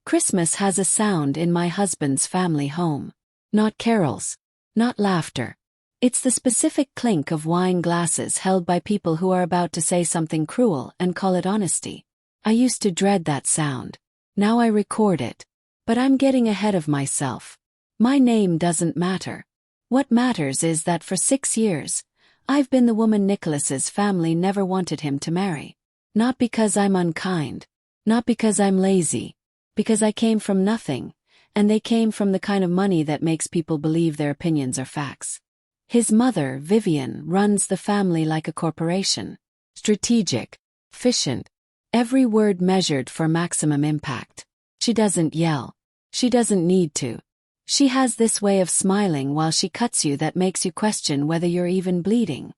Christmas has a sound in my husband's family home. Not carols. Not laughter. It's the specific clink of wine glasses held by people who are about to say something cruel and call it honesty. I used to dread that sound. Now I record it. But I'm getting ahead of myself. My name doesn't matter. What matters is that for 6 years, I've been the woman Nicholas's family never wanted him to marry. Not because I'm unkind. Not because I'm lazy. Because I came from nothing, and they came from the kind of money that makes people believe their opinions are facts. His mother, Vivian, runs the family like a corporation. Strategic. Efficient. Every word measured for maximum impact. She doesn't yell. She doesn't need to. She has this way of smiling while she cuts you that makes you question whether you're even bleeding.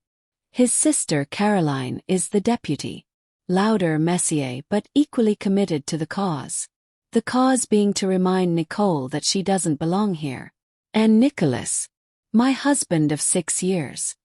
His sister, Caroline, is the deputy. Louder, messier, but equally committed to the cause. The cause being to remind Nicole that she doesn't belong here. And Nicholas, my husband of 6 years.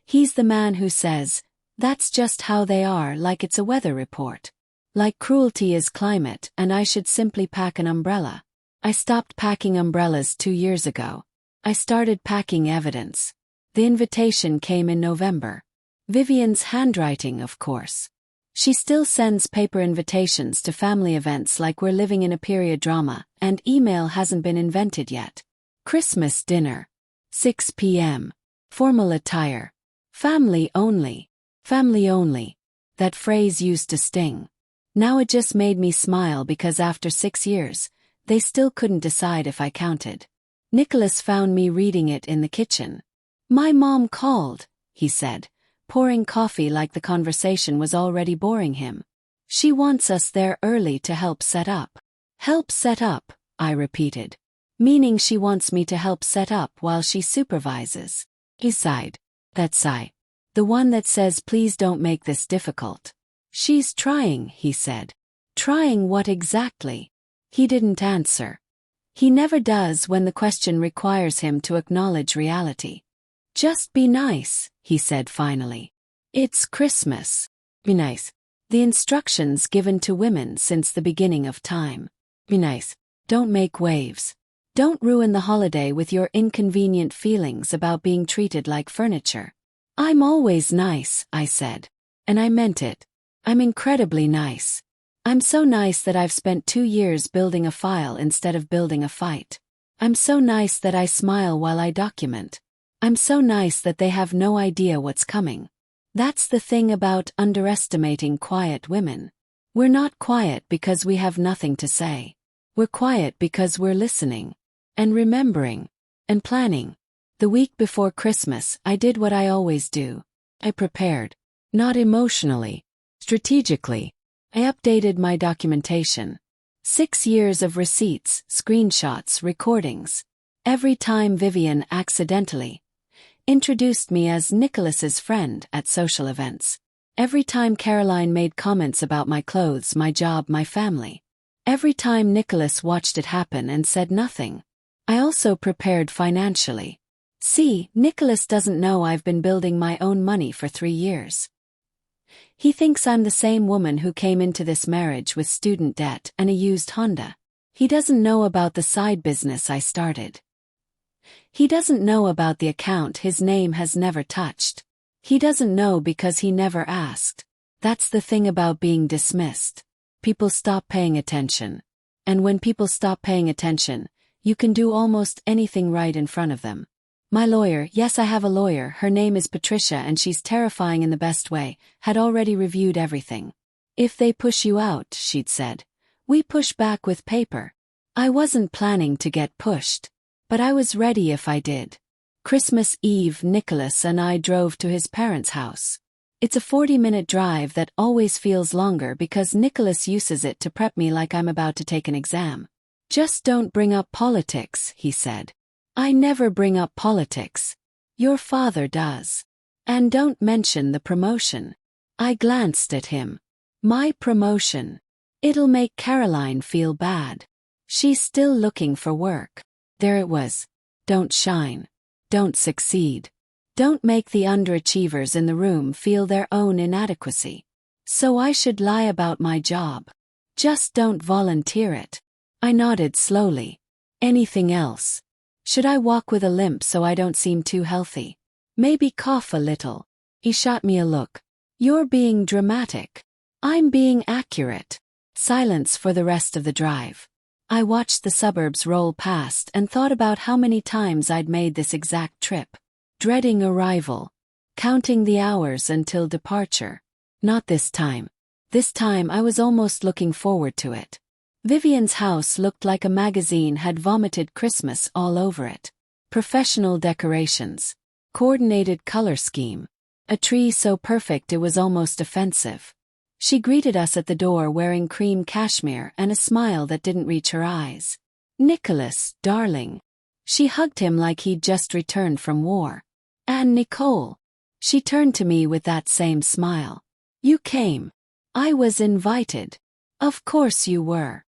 He's the man who says, that's just how they are, like it's a weather report. Like cruelty is climate and I should simply pack an umbrella. I stopped packing umbrellas 2 years ago. I started packing evidence. The invitation came in November. Vivian's handwriting, of course. She still sends paper invitations to family events like we're living in a period drama, and email hasn't been invented yet. Christmas dinner. 6 p.m. Formal attire. Family only. Family only. That phrase used to sting. Now it just made me smile because after 6 years, they still couldn't decide if I counted. Nicholas found me reading it in the kitchen. My mom called, he said, pouring coffee like the conversation was already boring him. She wants us there early to help set up. Help set up, I repeated. Meaning she wants me to help set up while she supervises. He sighed. That sigh. The one that says please don't make this difficult. She's trying, he said. Trying what exactly? He didn't answer. He never does when the question requires him to acknowledge reality. Just be nice, he said finally. It's Christmas. Be nice. The instructions given to women since the beginning of time. Be nice. Don't make waves. Don't ruin the holiday with your inconvenient feelings about being treated like furniture. I'm always nice, I said. And I meant it. I'm incredibly nice. I'm so nice that I've spent 2 years building a file instead of building a fight. I'm so nice that I smile while I document. I'm so nice that they have no idea what's coming. That's the thing about underestimating quiet women. We're not quiet because we have nothing to say. We're quiet because we're listening. And remembering. And planning. The week before Christmas, I did what I always do. I prepared. Not emotionally. Strategically. I updated my documentation. 6 years of receipts, screenshots, recordings. Every time Vivian accidentally introduced me as Nicholas's friend at social events. Every time Caroline made comments about my clothes, my job, my family. Every time Nicholas watched it happen and said nothing. I also prepared financially. See, Nicholas doesn't know I've been building my own money for 3 years. He thinks I'm the same woman who came into this marriage with student debt and a used Honda. He doesn't know about the side business I started. He doesn't know about the account his name has never touched. He doesn't know because he never asked. That's the thing about being dismissed. People stop paying attention. And when people stop paying attention, you can do almost anything right in front of them. My lawyer, yes I have a lawyer, her name is Patricia and she's terrifying in the best way, had already reviewed everything. If they push you out, she'd said, we push back with paper. I wasn't planning to get pushed. But I was ready if I did. Christmas Eve, Nicholas and I drove to his parents' house. It's a 40-minute drive that always feels longer because Nicholas uses it to prep me like I'm about to take an exam. Just don't bring up politics, he said. I never bring up politics. Your father does. And don't mention the promotion. I glanced at him. My promotion. It'll make Caroline feel bad. She's still looking for work. There it was. Don't shine. Don't succeed. Don't make the underachievers in the room feel their own inadequacy. So I should lie about my job. Just don't volunteer it. I nodded slowly. Anything else? Should I walk with a limp so I don't seem too healthy? Maybe cough a little. He shot me a look. You're being dramatic. I'm being accurate. Silence for the rest of the drive. I watched the suburbs roll past and thought about how many times I'd made this exact trip. Dreading arrival. Counting the hours until departure. Not this time. This time I was almost looking forward to it. Vivian's house looked like a magazine had vomited Christmas all over it. Professional decorations. Coordinated color scheme. A tree so perfect it was almost offensive. She greeted us at the door wearing cream cashmere and a smile that didn't reach her eyes. Nicholas, darling. She hugged him like he'd just returned from war. And Nicole. She turned to me with that same smile. You came. I was invited. Of course you were.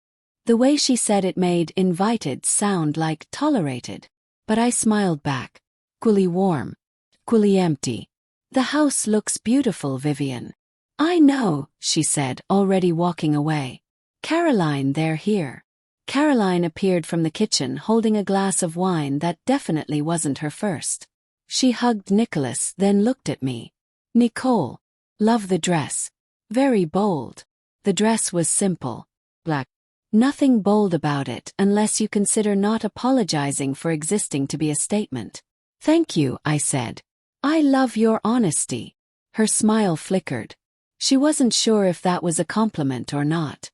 The way she said it made invited sound like tolerated. But I smiled back. Equally warm. Equally empty. The house looks beautiful, Vivian. I know, she said, already walking away. Caroline, they're here. Caroline appeared from the kitchen holding a glass of wine that definitely wasn't her first. She hugged Nicholas, then looked at me. Nicole. Love the dress. Very bold. The dress was simple. Black. Nothing bold about it unless you consider not apologizing for existing to be a statement. Thank you, I said. I love your honesty. Her smile flickered. She wasn't sure if that was a compliment or not.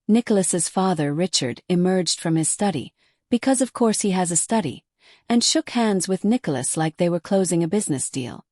Nicholas's father, Richard, emerged from his study, because of course he has a study, and shook hands with Nicholas like they were closing a business deal.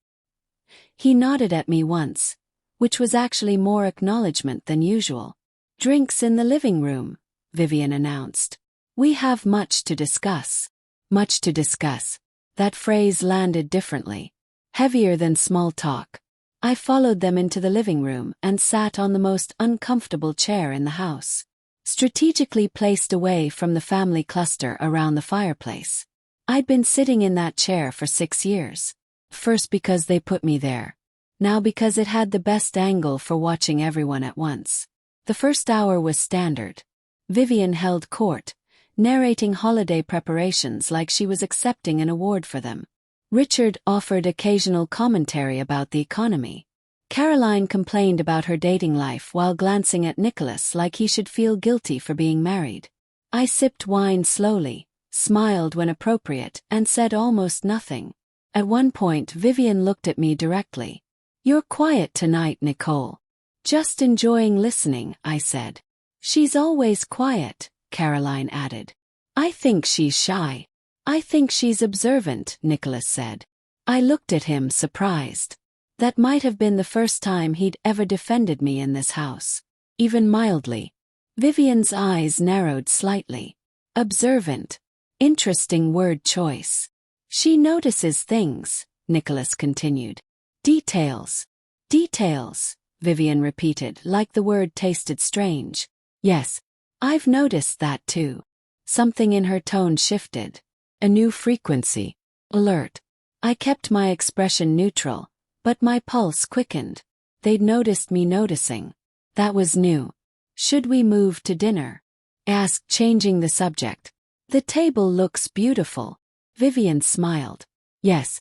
He nodded at me once, which was actually more acknowledgement than usual. Drinks in the living room, Vivian announced. We have much to discuss. Much to discuss. That phrase landed differently. Heavier than small talk. I followed them into the living room and sat on the most uncomfortable chair in the house. Strategically placed away from the family cluster around the fireplace. I'd been sitting in that chair for 6 years. First because they put me there. Now because it had the best angle for watching everyone at once. The first hour was standard. Vivian held court, narrating holiday preparations like she was accepting an award for them. Richard offered occasional commentary about the economy. Caroline complained about her dating life while glancing at Nicholas like he should feel guilty for being married. I sipped wine slowly, smiled when appropriate, and said almost nothing. At one point Vivian looked at me directly. You're quiet tonight, Nicole. Just enjoying listening, I said. She's always quiet, Caroline added. I think she's shy. I think she's observant, Nicholas said. I looked at him surprised. That might have been the first time he'd ever defended me in this house. Even mildly. Vivian's eyes narrowed slightly. Observant. Interesting word choice. She notices things, Nicholas continued. Details. Details, Vivian repeated like the word tasted strange. Yes, I've noticed that too. Something in her tone shifted. A new frequency. Alert. I kept my expression neutral, but my pulse quickened. They'd noticed me noticing. That was new. Should we move to dinner? Asked, changing the subject. The table looks beautiful. Vivian smiled. Yes.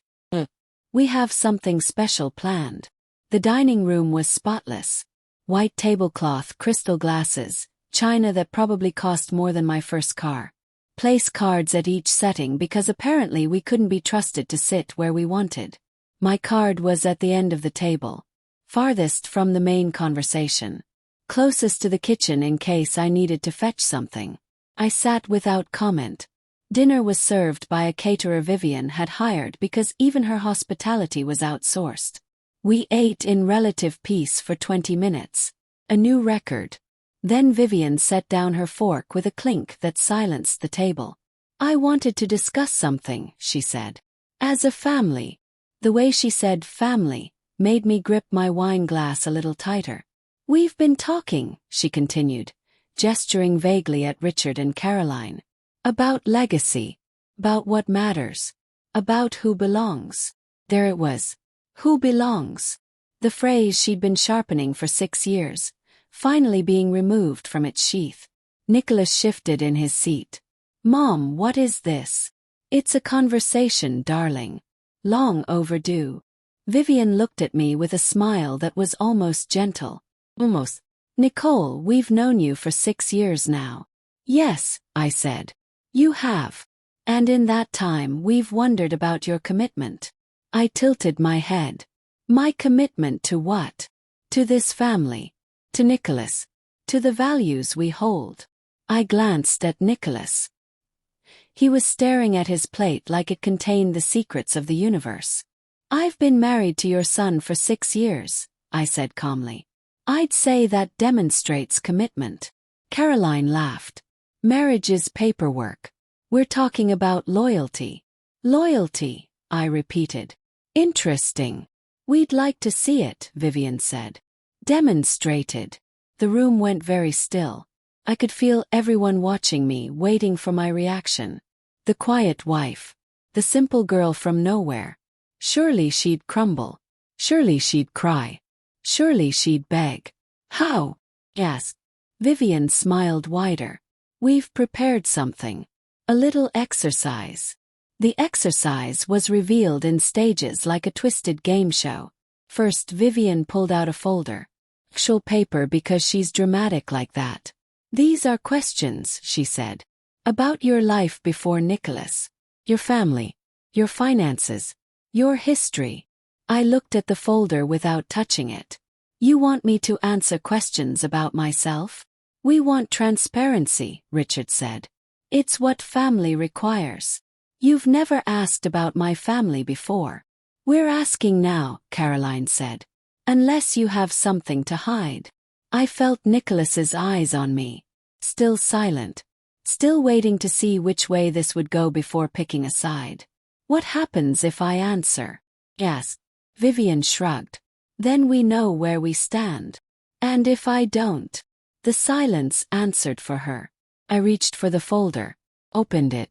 We have something special planned. The dining room was spotless. White tablecloth, crystal glasses, china that probably cost more than my first car. Place cards at each setting because apparently we couldn't be trusted to sit where we wanted. My card was at the end of the table. Farthest from the main conversation. Closest to the kitchen in case I needed to fetch something. I sat without comment. Dinner was served by a caterer Vivian had hired because even her hospitality was outsourced. We ate in relative peace for 20 minutes. A new record. Then Vivian set down her fork with a clink that silenced the table. I wanted to discuss something, she said. As a family. The way she said family made me grip my wine glass a little tighter. We've been talking, she continued, gesturing vaguely at Richard and Caroline. About legacy. About what matters. About who belongs. There it was. Who belongs? The phrase she'd been sharpening for 6 years. Finally being removed from its sheath. Nicholas shifted in his seat. Mom, what is this? It's a conversation, darling. Long overdue. Vivian looked at me with a smile that was almost gentle. Almost. Nicole, we've known you for 6 years now. Yes, I said. You have. And in that time we've wondered about your commitment. I tilted my head. My commitment to what? To this family. To Nicholas. To the values we hold. I glanced at Nicholas. He was staring at his plate like it contained the secrets of the universe. I've been married to your son for 6 years, I said calmly. I'd say that demonstrates commitment. Caroline laughed. Marriage is paperwork. We're talking about loyalty. Loyalty, I repeated. Interesting. We'd like to see it, Vivian said. Demonstrated. The room went very still. I could feel everyone watching me, waiting for my reaction. The quiet wife. The simple girl from nowhere. Surely she'd crumble. Surely she'd cry. Surely she'd beg. How? Asked. Vivian smiled wider. We've prepared something. A little exercise. The exercise was revealed in stages like a twisted game show. First, Vivian pulled out a folder. Actual paper because she's dramatic like that. These are questions, she said. About your life before Nicholas. Your family. Your finances. Your history. I looked at the folder without touching it. You want me to answer questions about myself? We want transparency, Richard said. It's what family requires. You've never asked about my family before. We're asking now, Caroline said. Unless you have something to hide. I felt Nicholas's eyes on me. Still silent. Still waiting to see which way this would go before picking a side. What happens if I answer? Asked. Vivian shrugged. Then we know where we stand. And if I don't? The silence answered for her. I reached for the folder. Opened it.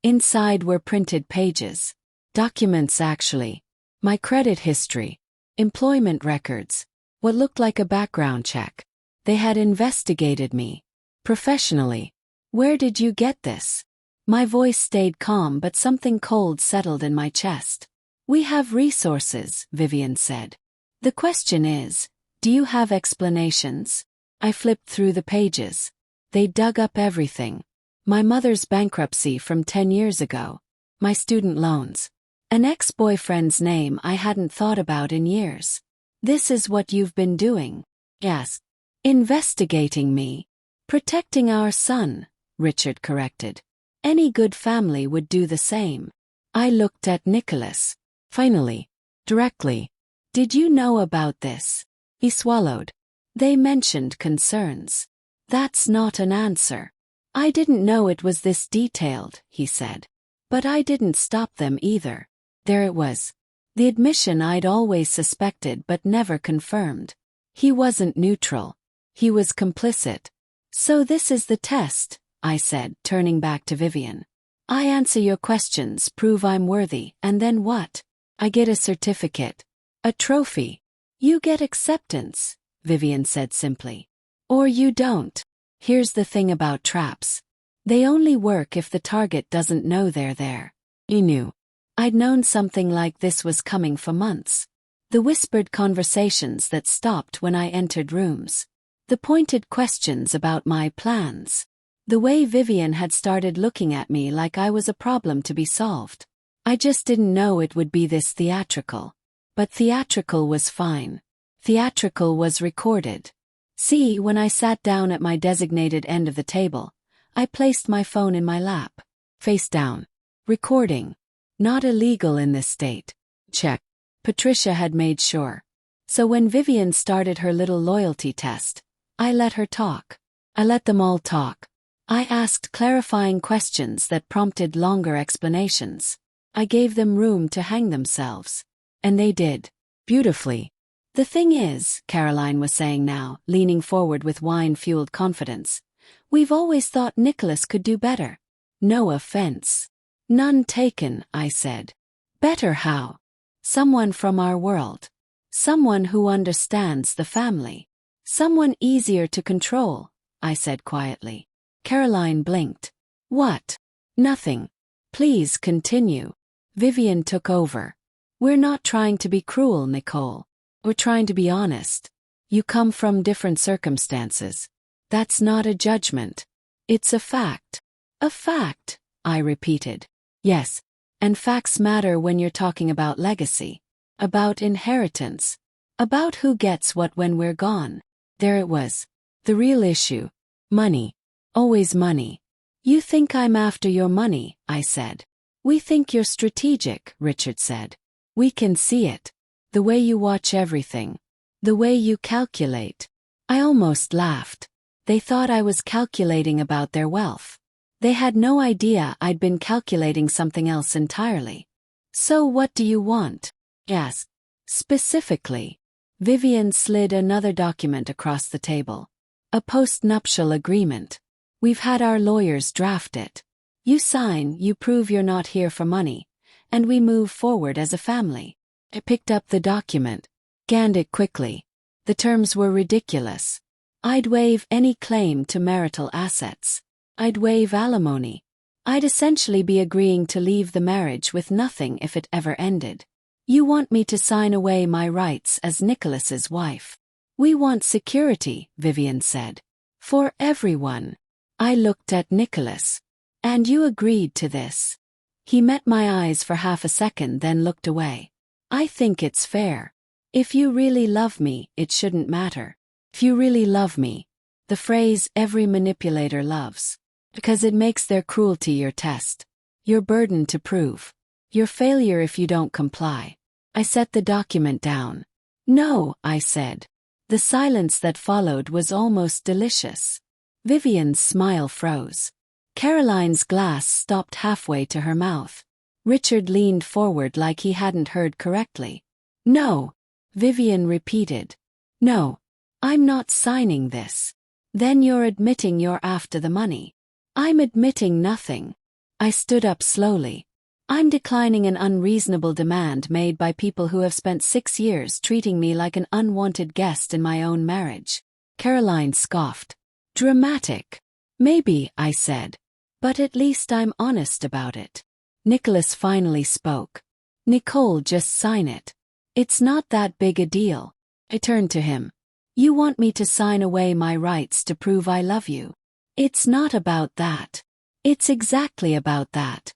Inside were printed pages. Documents actually. My credit history. Employment records. What looked like a background check. They had investigated me. Professionally. Where did you get this? My voice stayed calm but something cold settled in my chest. We have resources, Vivian said. The question is, do you have explanations? I flipped through the pages. They dug up everything. My mother's bankruptcy from 10 years ago. My student loans. An ex-boyfriend's name I hadn't thought about in years. This is what you've been doing? Yes. Investigating me. Protecting our son, Richard corrected. Any good family would do the same. I looked at Nicholas. Finally. Directly. Did you know about this? He swallowed. They mentioned concerns. That's not an answer. I didn't know it was this detailed, he said. But I didn't stop them either. There it was. The admission I'd always suspected but never confirmed. He wasn't neutral. He was complicit. So this is the test, I said, turning back to Vivian. I answer your questions, prove I'm worthy, and then what? I get a certificate. A trophy. You get acceptance, Vivian said simply. Or you don't. Here's the thing about traps. They only work if the target doesn't know they're there. He knew. I'd known something like this was coming for months. The whispered conversations that stopped when I entered rooms. The pointed questions about my plans. The way Vivian had started looking at me like I was a problem to be solved. I just didn't know it would be this theatrical. But theatrical was fine. Theatrical was recorded. See, when I sat down at my designated end of the table, I placed my phone in my lap. Face down. Recording. Not illegal in this state. Check. Patricia had made sure. So when Vivian started her little loyalty test, I let her talk. I let them all talk. I asked clarifying questions that prompted longer explanations. I gave them room to hang themselves. And they did. Beautifully. The thing is, Caroline was saying now, leaning forward with wine-fueled confidence, we've always thought Nicholas could do better. No offense. None taken, I said. Better how? Someone from our world. Someone who understands the family. Someone easier to control, I said quietly. Caroline blinked. What? Nothing. Please continue. Vivian took over. We're not trying to be cruel, Nicole. We're trying to be honest. You come from different circumstances. That's not a judgment. It's a fact. A fact, I repeated. Yes, and facts matter when you're talking about legacy. About inheritance. About who gets what when we're gone. There it was. The real issue. Money. Always money. You think I'm after your money, I said. We think you're strategic, Richard said. We can see it. The way you watch everything. The way you calculate. I almost laughed. They thought I was calculating about their wealth. They had no idea I'd been calculating something else entirely. So what do you want? Yes. Specifically. Vivian slid another document across the table. A post-nuptial agreement. We've had our lawyers draft it. You sign, you prove you're not here for money, and we move forward as a family. I picked up the document, scanned it quickly. The terms were ridiculous. I'd waive any claim to marital assets. I'd waive alimony. I'd essentially be agreeing to leave the marriage with nothing if it ever ended. You want me to sign away my rights as Nicholas's wife. We want security, Vivian said. For everyone. I looked at Nicholas. And you agreed to this. He met my eyes for half a second, then looked away. I think it's fair. If you really love me, it shouldn't matter. If you really love me. The phrase every manipulator loves. Because it makes their cruelty your test. Your burden to prove. Your failure if you don't comply. I set the document down. No, I said. The silence that followed was almost delicious. Vivian's smile froze. Caroline's glass stopped halfway to her mouth. Richard leaned forward like he hadn't heard correctly. No, Vivian repeated. No, I'm not signing this. Then you're admitting you're after the money. I'm admitting nothing. I stood up slowly. I'm declining an unreasonable demand made by people who have spent 6 years treating me like an unwanted guest in my own marriage. Caroline scoffed. Dramatic. Maybe, I said. But at least I'm honest about it. Nicholas finally spoke. Nicole, just sign it. It's not that big a deal. I turned to him. You want me to sign away my rights to prove I love you? It's not about that. It's exactly about that.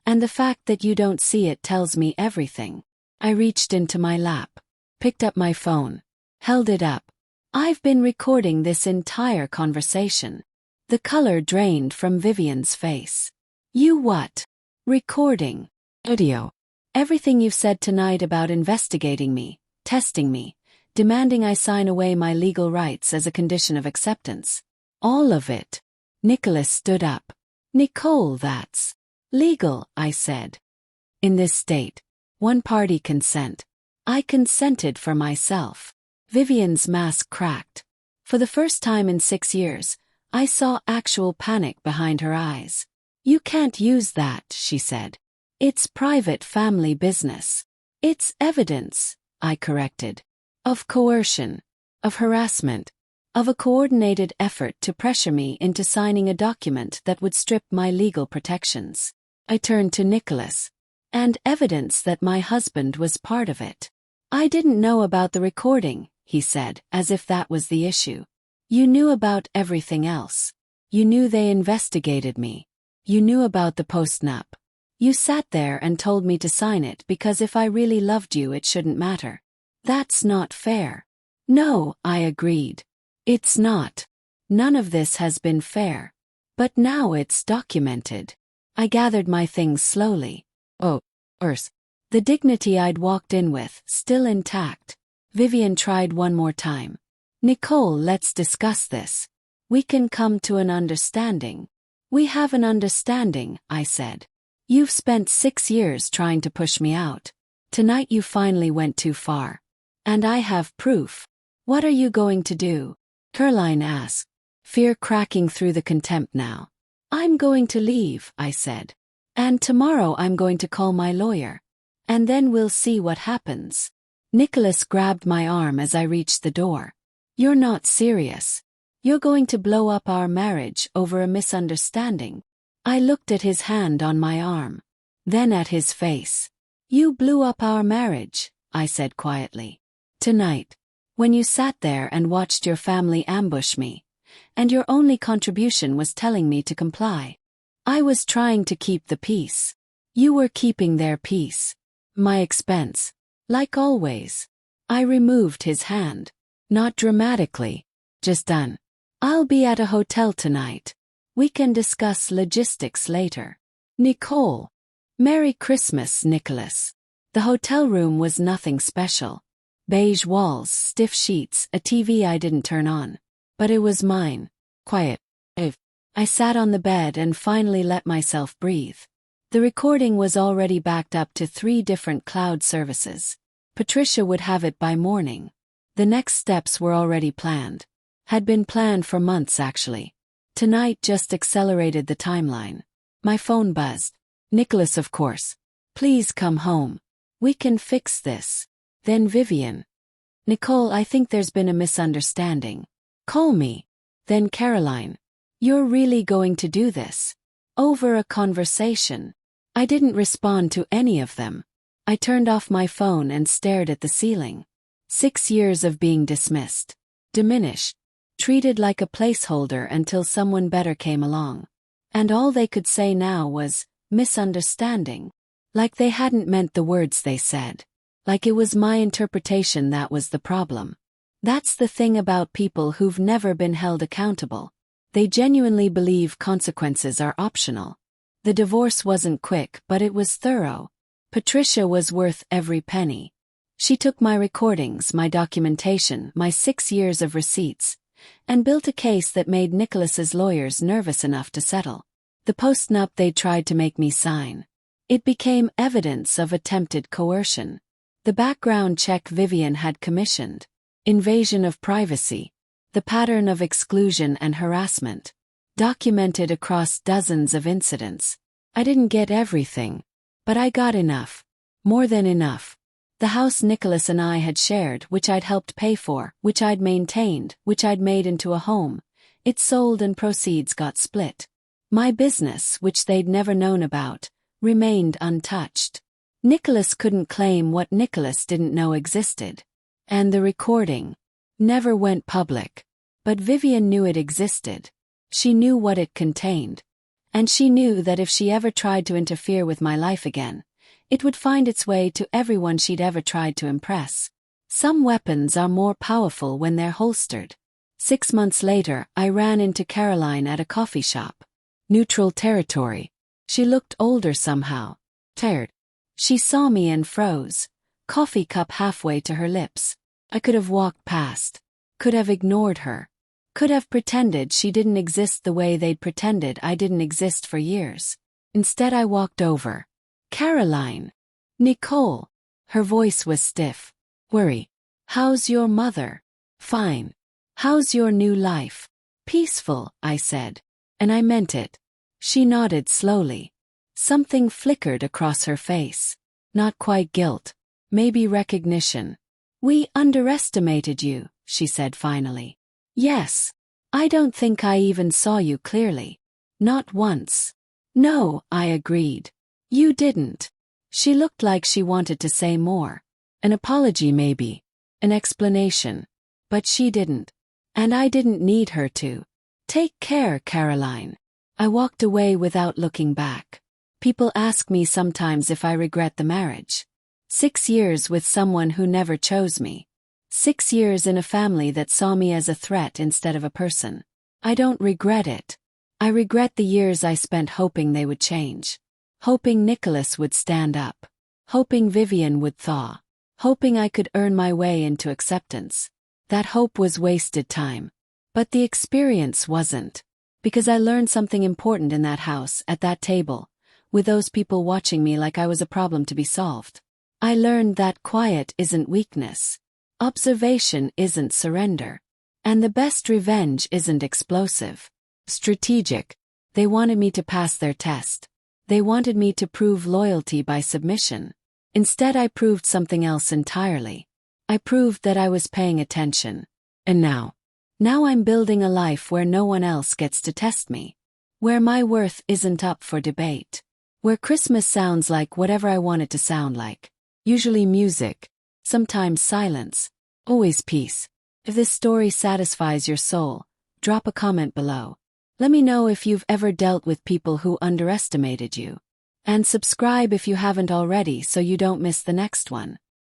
And the fact that you don't see it tells me everything. I reached into my lap, picked up my phone, held it up. I've been recording this entire conversation. The color drained from Vivian's face. You what? Recording. Audio. Everything you've said tonight about investigating me, testing me, demanding I sign away my legal rights as a condition of acceptance. All of it. Nicholas stood up. Nicole, that's legal, I said. In this state, one-party consent. I consented for myself. Vivian's mask cracked. For the first time in 6 years, I saw actual panic behind her eyes. You can't use that, she said. It's private family business. It's evidence, I corrected. Of coercion. Of harassment. Of a coordinated effort to pressure me into signing a document that would strip my legal protections. I turned to Nicholas. And evidence that my husband was part of it. I didn't know about the recording, he said, as if that was the issue. You knew about everything else. You knew they investigated me. You knew about the post-nup. You sat there and told me to sign it because if I really loved you it shouldn't matter. That's not fair. No, I agreed. It's not. None of this has been fair. But now it's documented. I gathered my things slowly. Oh, Urs. The dignity I'd walked in with, still intact. Vivian tried one more time. Nicole, let's discuss this. We can come to an understanding. We have an understanding, I said. You've spent 6 years trying to push me out. Tonight you finally went too far. And I have proof. What are you going to do? Caroline asked, fear cracking through the contempt now. I'm going to leave, I said. And tomorrow I'm going to call my lawyer. And then we'll see what happens. Nicholas grabbed my arm as I reached the door. You're not serious. You're going to blow up our marriage over a misunderstanding. I looked at his hand on my arm. Then at his face. You blew up our marriage, I said quietly. Tonight. When you sat there and watched your family ambush me. And your only contribution was telling me to comply. I was trying to keep the peace. You were keeping their peace. My expense. Like always. I removed his hand. Not dramatically. Just done. I'll be at a hotel tonight. We can discuss logistics later. Nicole. Merry Christmas, Nicholas. The hotel room was nothing special. Beige walls, stiff sheets, a TV I didn't turn on. But it was mine. Quiet. I sat on the bed and finally let myself breathe. The recording was already backed up to 3 different cloud services. Patricia would have it by morning. The next steps were already planned. Had been planned for months actually. Tonight just accelerated the timeline. My phone buzzed. Nicholas, of course. Please come home. We can fix this. Then Vivian. Nicole, I think there's been a misunderstanding. Call me. Then Caroline. You're really going to do this? Over a conversation. I didn't respond to any of them. I turned off my phone and stared at the ceiling. 6 years of being dismissed. Diminished. Treated like a placeholder until someone better came along. And all they could say now was, misunderstanding. Like they hadn't meant the words they said. Like it was my interpretation that was the problem. That's the thing about people who've never been held accountable. They genuinely believe consequences are optional. The divorce wasn't quick, but it was thorough. Patricia was worth every penny. She took my recordings, my documentation, my 6 years of receipts, and built a case that made Nicholas's lawyers nervous enough to settle. The postnup they tried to make me sign. It became evidence of attempted coercion. The background check Vivian had commissioned. Invasion of privacy. The pattern of exclusion and harassment. Documented across dozens of incidents. I didn't get everything. But I got enough. More than enough. The house Nicholas and I had shared, which I'd helped pay for, which I'd maintained, which I'd made into a home. It sold and proceeds got split. My business, which they'd never known about, remained untouched. Nicholas couldn't claim what Nicholas didn't know existed. And the recording never went public. But Vivian knew it existed. She knew what it contained. And she knew that if she ever tried to interfere with my life again, it would find its way to everyone she'd ever tried to impress. Some weapons are more powerful when they're holstered. 6 months later, I ran into Caroline at a coffee shop. Neutral territory. She looked older somehow. Tired. She saw me and froze. Coffee cup halfway to her lips. I could have walked past. Could have ignored her. Could have pretended she didn't exist the way they'd pretended I didn't exist for years. Instead I walked over. Caroline. Nicole. Her voice was stiff. Worry. How's your mother? Fine. How's your new life? Peaceful, I said. And I meant it. She nodded slowly. Something flickered across her face. Not quite guilt. Maybe recognition. We underestimated you, she said finally. Yes. I don't think I even saw you clearly. Not once. No, I agreed. You didn't. She looked like she wanted to say more. An apology maybe. An explanation. But she didn't. And I didn't need her to. Take care, Caroline. I walked away without looking back. People ask me sometimes if I regret the marriage. 6 years with someone who never chose me. 6 years in a family that saw me as a threat instead of a person. I don't regret it. I regret the years I spent hoping they would change. Hoping Nicholas would stand up. Hoping Vivian would thaw. Hoping I could earn my way into acceptance. That hope was wasted time. But the experience wasn't. Because I learned something important in that house, at that table, with those people watching me like I was a problem to be solved. I learned that quiet isn't weakness. Observation isn't surrender. And the best revenge isn't explosive. Strategic. They wanted me to pass their test. They wanted me to prove loyalty by submission. Instead I proved something else entirely. I proved that I was paying attention. And now. Now I'm building a life where no one else gets to test me. Where my worth isn't up for debate. Where Christmas sounds like whatever I want it to sound like. Usually music, sometimes silence, always peace. If this story satisfies your soul, drop a comment below. Let me know if you've ever dealt with people who underestimated you. And subscribe if you haven't already so you don't miss the next one.